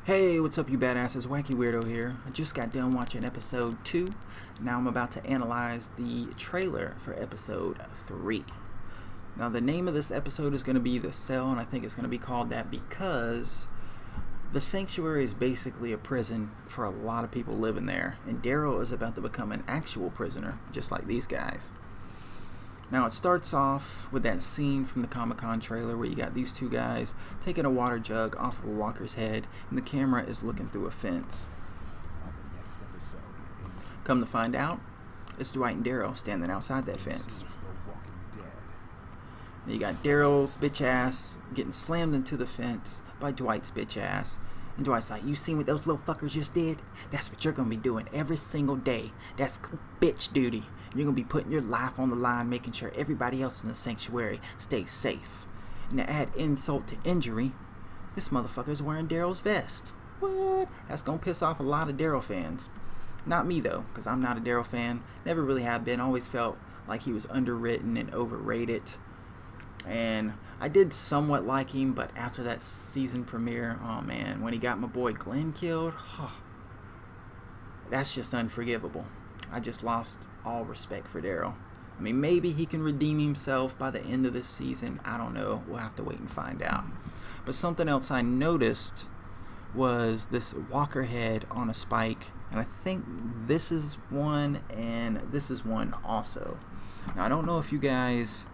Hey, what's up, you badasses? Wacky Weirdo here. I just got done watching episode 2. Now I'm about to analyze the trailer for episode 3. Now, the name of this episode is going to be The Cell, and I think it's going to be called that because the sanctuary is basically a prison for a lot of people living there, and Daryl is about to become an actual prisoner, just like these guys. Now, it starts off with that scene from the Comic-Con trailer where you got these two guys taking a water jug off of a walker's head, and the camera is looking through a fence. Come to find out, it's Dwight and Daryl standing outside that fence. Now you got Daryl's bitch ass getting slammed into the fence by Dwight's bitch ass. And Dwight's like, you seen what those little fuckers just did? That's what you're going to be doing every single day. That's bitch duty. You're going to be putting your life on the line, making sure everybody else in the sanctuary stays safe. And to add insult to injury, this motherfucker's wearing Daryl's vest. What? That's going to piss off a lot of Daryl fans. Not me, though, because I'm not a Daryl fan. Never really have been. Always felt like he was underwritten and overrated. And I did somewhat like him, but after that season premiere, oh man, when he got my boy Glenn killed, that's just unforgivable. I just lost all respect for Daryl. I mean, maybe he can redeem himself by the end of this season. I don't know. We'll have to wait and find out. But something else I noticed was this walker head on a spike. And I think this is one and this is one also. Now, I don't know if you guys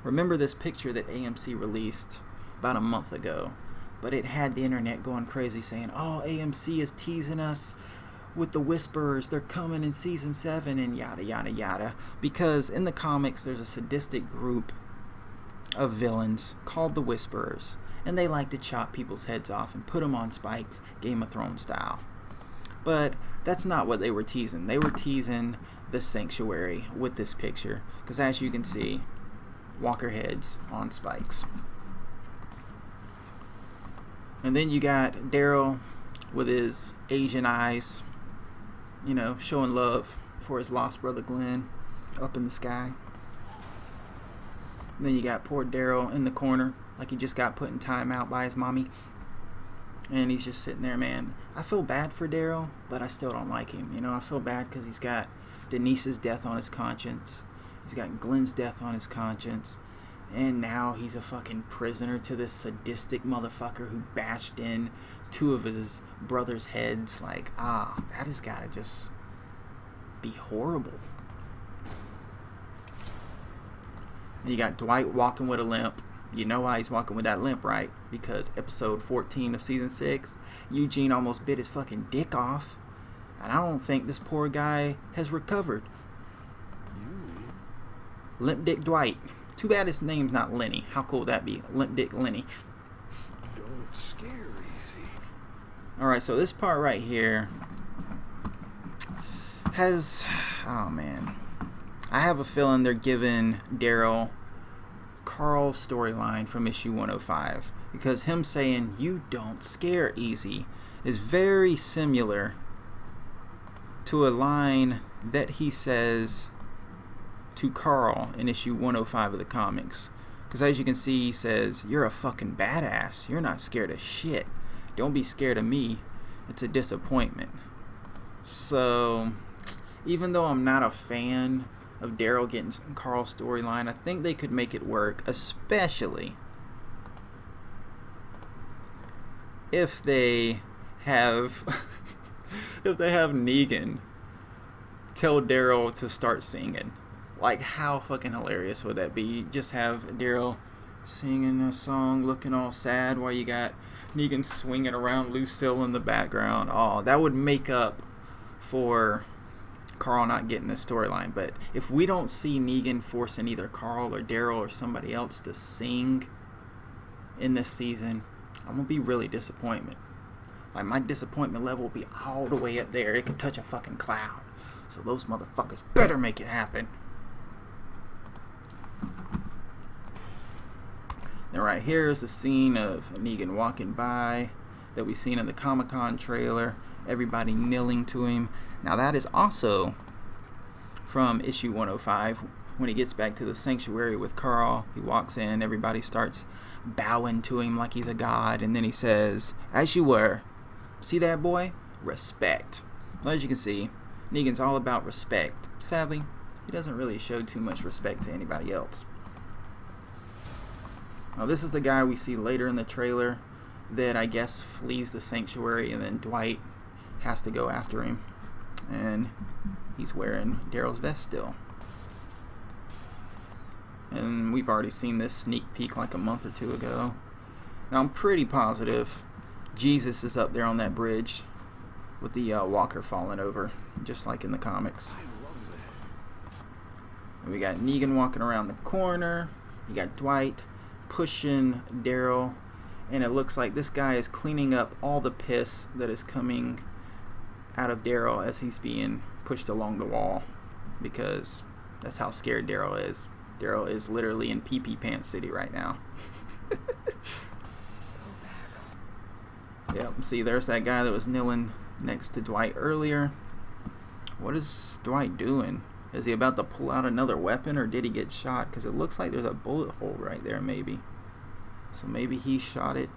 remember this picture that AMC released about a month ago. But it had the internet going crazy saying, oh, AMC is teasing us with the Whisperers, they're coming in season 7 and yada yada yada, because in the comics there's a sadistic group of villains called the Whisperers, and they like to chop people's heads off and put them on spikes, Game of Thrones style. But that's not what they were teasing. They were teasing the sanctuary with this picture, because as you can see, walker heads on spikes. And then you got Daryl with his Asian eyes, you know, showing love for his lost brother Glenn up in the sky. And then you got poor Daryl in the corner like he just got put in timeout by his mommy. And he's just sitting there, man. I feel bad for Daryl, but I still don't like him. You know, I feel bad because he's got Denise's death on his conscience. He's got Glenn's death on his conscience. And now he's a fucking prisoner to this sadistic motherfucker who bashed in 2 of his brother's heads. Like, that has gotta just be horrible. And you got Dwight walking with a limp. You know why he's walking with that limp, right? Because episode 14 of season 6, Eugene almost bit his fucking dick off. And I don't think this poor guy has recovered. Limp Dick Dwight. Too bad his name's not Lenny. How cool would that be? Limp Dick Lenny. Don't scare easy. Alright, so this part right here has... oh, man. I have a feeling they're giving Daryl Carl's storyline from issue 105. Because him saying, you don't scare easy, is very similar to a line that he says to Carl in issue 105 of the comics. Because as you can see, he says, you're a fucking badass. You're not scared of shit. Don't be scared of me. It's a disappointment. So, even though I'm not a fan of Daryl getting Carl's storyline, I think they could make it work, especially if they have Negan tell Daryl to start singing. Like, how fucking hilarious would that be? Just have Daryl singing a song, looking all sad, while you got Negan swinging around Lucille in the background. Oh, that would make up for Carl not getting the storyline. But if we don't see Negan forcing either Carl or Daryl or somebody else to sing in this season, I'm gonna be really disappointed. Like, my disappointment level will be all the way up there. It could touch a fucking cloud. So those motherfuckers better make it happen. And right here is the scene of Negan walking by that we've seen in the Comic-Con trailer. Everybody kneeling to him. Now that is also from issue 105. When he gets back to the sanctuary with Carl, he walks in, everybody starts bowing to him like he's a god, and then he says, as you were, See that, boy? Respect. Well, as you can see, Negan's all about respect. Sadly, he doesn't really show too much respect to anybody else. Now, this is the guy we see later in the trailer that I guess flees the sanctuary, and then Dwight has to go after him. And he's wearing Daryl's vest still. And we've already seen this sneak peek like a month or two ago. Now, I'm pretty positive Jesus is up there on that bridge with the walker falling over, just like in the comics. And we got Negan walking around the corner. You got Dwight pushing Daryl, and it looks like this guy is cleaning up all the piss that is coming out of Daryl as he's being pushed along the wall, because that's how scared Daryl is. Daryl is literally in pee-pee pants city right now. Yep, see, there's that guy that was kneeling next to Dwight earlier. What is Dwight doing? Is he about to pull out another weapon, or did he get shot? Because it looks like there's a bullet hole right there, maybe. So maybe he shot it,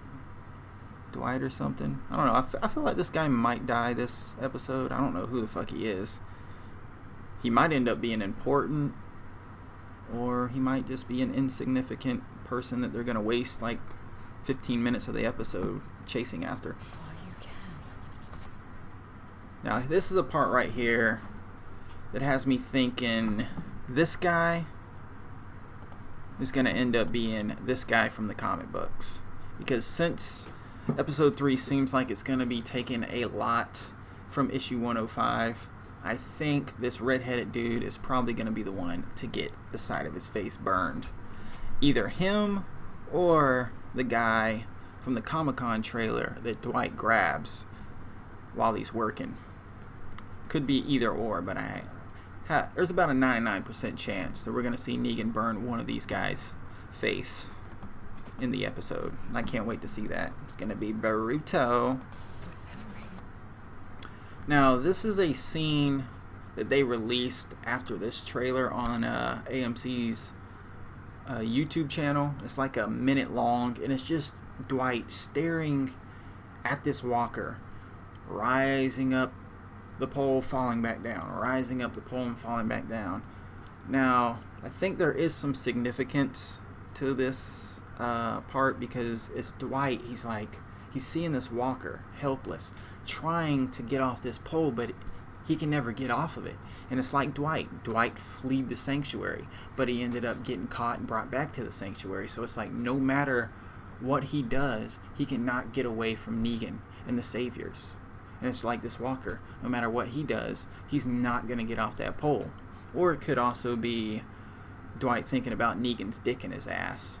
Dwight, or something. I don't know. I feel like this guy might die this episode. I don't know who the fuck he is. He might end up being important, or he might just be an insignificant person that they're going to waste like 15 minutes of the episode chasing after. Now, this is a part right here that has me thinking this guy is going to end up being this guy from the comic books. Because since episode 3 seems like it's going to be taking a lot from issue 105, I think this redheaded dude is probably going to be the one to get the side of his face burned. Either him or the guy from the Comic-Con trailer that Dwight grabs while he's working. Could be either or, but there's about a 99% chance that we're going to see Negan burn one of these guys' face in the episode. And I can't wait to see that. It's going to be Boruto. Now, this is a scene that they released after this trailer on AMC's YouTube channel. It's like a minute long, and it's just Dwight staring at this walker, rising up the pole, falling back down, rising up the pole and falling back down. Now, I think there is some significance to this part, because it's Dwight. He's seeing this walker helpless, trying to get off this pole, but he can never get off of it. And it's like Dwight fled the sanctuary, but he ended up getting caught and brought back to the sanctuary. So it's like no matter what he does, he cannot get away from Negan and the Saviors. And it's like this walker, no matter what he does, he's not going to get off that pole. Or it could also be Dwight thinking about Negan's dick in his ass.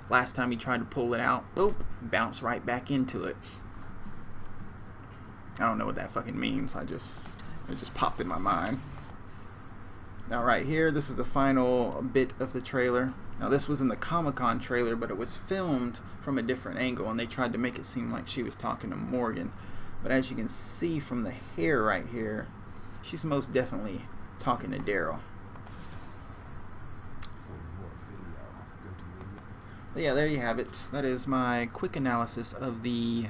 Last time he tried to pull it out, boop, bounced right back into it. I don't know what that fucking means. It just popped in my mind. Now right here, this is the final bit of the trailer. Now this was in the Comic-Con trailer, but it was filmed from a different angle, and they tried to make it seem like she was talking to Morgan. But as you can see from the hair right here, she's most definitely talking to Daryl. But yeah, there you have it. That is my quick analysis of the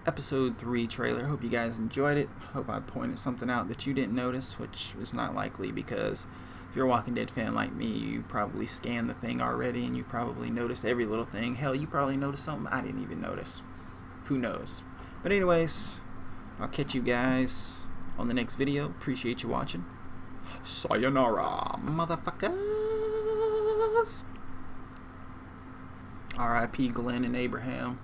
episode 3 trailer. Hope you guys enjoyed it. Hope I pointed something out that you didn't notice, which is not likely, because if you're a Walking Dead fan like me, you probably scanned the thing already, and you probably noticed every little thing. Hell, you probably noticed something I didn't even notice. Who knows? But anyways, I'll catch you guys on the next video. Appreciate you watching. Sayonara, motherfuckers. R.I.P. Glenn and Abraham.